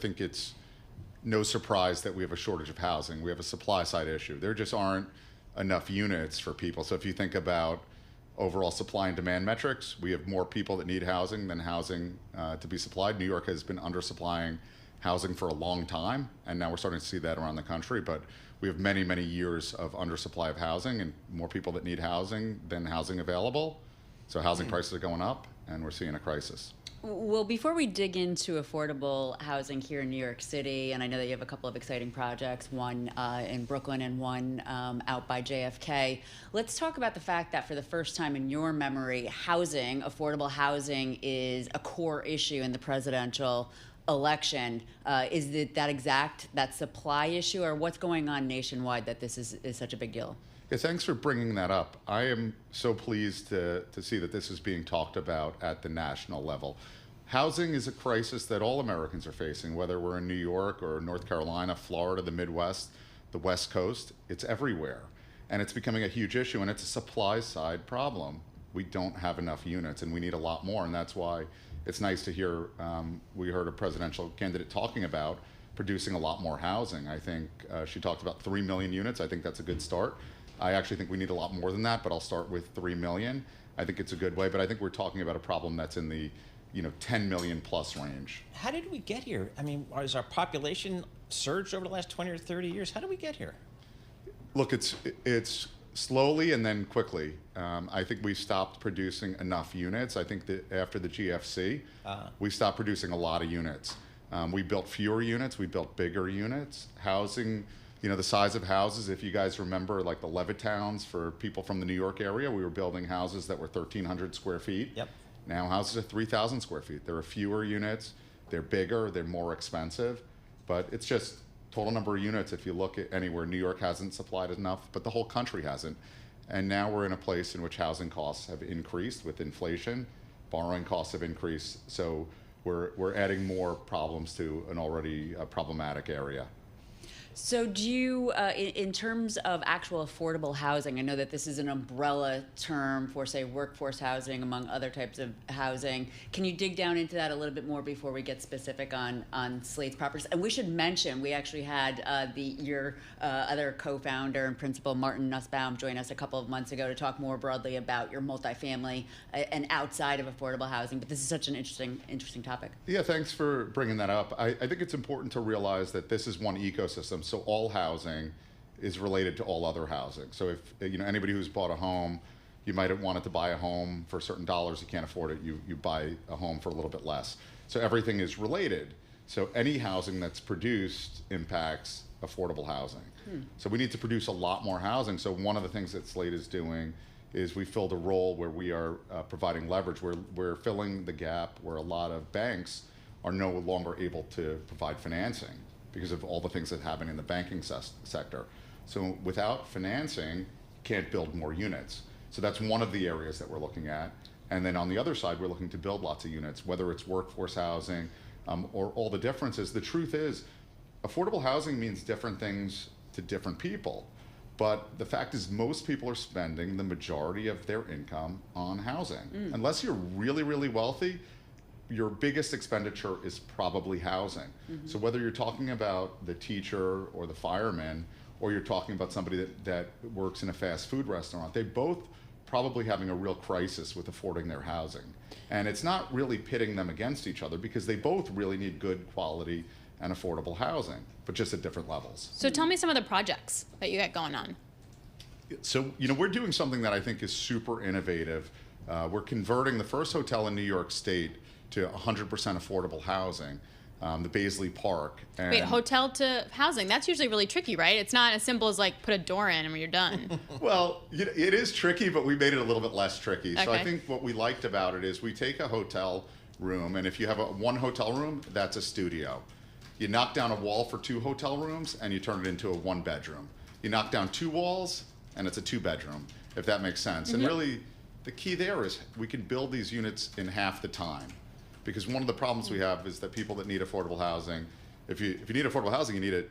think it's no surprise that we have a shortage of housing. We have a supply side issue. There just aren't enough units for people. So if you think about overall supply and demand metrics, we have more people that need housing than housing to be supplied. New York has been undersupplying housing for a long time, and now we're starting to see that around the country. But we have many, many years of undersupply of housing and more people that need housing than housing available. So housing prices are going up, and we're seeing a crisis. Well, before we dig into affordable housing here in New York City, and I know that you have a couple of exciting projects, one in Brooklyn and one out by JFK, let's talk about the fact that for the first time in your memory, housing, affordable housing, is a core issue in the presidential election. Is it that supply issue, or what's going on nationwide that this is such a big deal? Yeah, thanks for bringing that up. I am so pleased to see that this is being talked about at the national level. Housing is a crisis that all Americans are facing, whether we're in New York or North Carolina, Florida, the Midwest, the West Coast. It's everywhere. And it's becoming a huge issue, and it's a supply side problem. We don't have enough units, and we need a lot more. And that's why it's nice to hear, we heard a presidential candidate talking about producing a lot more housing. I think she talked about 3 million units. I think that's a good start. I actually think we need a lot more than that, but I'll start with 3 million. I think it's a good way, but I think we're talking about a problem that's in the 10 million plus range. How did we get here? I mean, has our population surged over the last 20 or 30 years? How did we get here? Look, it's slowly and then quickly. I think we stopped producing enough units. I think that after the GFC, we stopped producing a lot of units. We built fewer units, we built bigger units. Housing, the size of houses, if you guys remember, like the Levittowns for people from the New York area, we were building houses that were 1,300 square feet. Yep. Now houses are 3,000 square feet. There are fewer units, they're bigger, they're more expensive, but it's just total number of units. If you look at anywhere, New York hasn't supplied enough, but the whole country hasn't. And now we're in a place in which housing costs have increased with inflation, borrowing costs have increased, so we're adding more problems to an already problematic area. So do you, in terms of actual affordable housing, I know that this is an umbrella term for, say, workforce housing, among other types of housing. Can you dig down into that a little bit more before we get specific on Slate's properties? And we should mention, we actually had your other co-founder and principal, Martin Nussbaum, join us a couple of months ago to talk more broadly about your multifamily and outside of affordable housing. But this is such an interesting topic. Yeah, thanks for bringing that up. I think it's important to realize that this is one ecosystem. So all housing is related to all other housing. So if anybody who's bought a home, you might have wanted to buy a home for certain dollars, you can't afford it, you buy a home for a little bit less. So everything is related. So any housing that's produced impacts affordable housing. So we need to produce a lot more housing. So one of the things that Slate is doing is we filled a role where we are providing leverage. We're filling the gap where a lot of banks are no longer able to provide financing because of all the things that happen in the banking sector. So without financing, you can't build more units. So that's one of the areas that we're looking at. And then on the other side, we're looking to build lots of units, whether it's workforce housing or all the differences. The truth is, affordable housing means different things to different people. But the fact is, most people are spending the majority of their income on housing. Unless you're really, really wealthy, your biggest expenditure is probably housing. So whether you're talking about the teacher or the fireman, or you're talking about somebody that works in a fast food restaurant, they both probably having a real crisis with affording their housing. And it's not really pitting them against each other because they both really need good quality and affordable housing, but just at different levels. So tell me some of the projects that you got going on. So, we're doing something that I think is super innovative. We're converting the first hotel in New York State to 100% affordable housing, the Baisley Park. And Wait, hotel to housing, that's usually really tricky, right? It's not as simple as like put a door in and you're done. Well, it is tricky, but we made it a little bit less tricky. Okay. So I think what we liked about it is we take a hotel room, and if you have one hotel room, that's a studio. You knock down a wall for 2 hotel rooms, and you turn it into a 1-bedroom. You knock down 2 walls, and it's a 2-bedroom, if that makes sense. And really, the key there is we can build these units in half the time. Because one of the problems we have is that people that need affordable housing, if you need affordable housing, you need it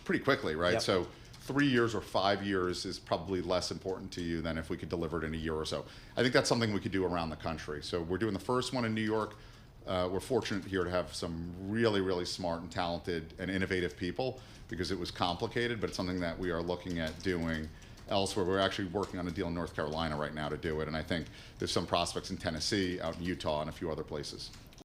pretty quickly, right? Yep. So 3 years or 5 years is probably less important to you than if we could deliver it in a year or so. I think that's something we could do around the country. So we're doing the first one in New York we're fortunate here to have some really, really smart and talented and innovative people because it was complicated, but it's something that we are looking at doing elsewhere. We're actually working on a deal in North Carolina right now to do it, and I think there's some prospects in Tennessee, out in Utah, and a few other places.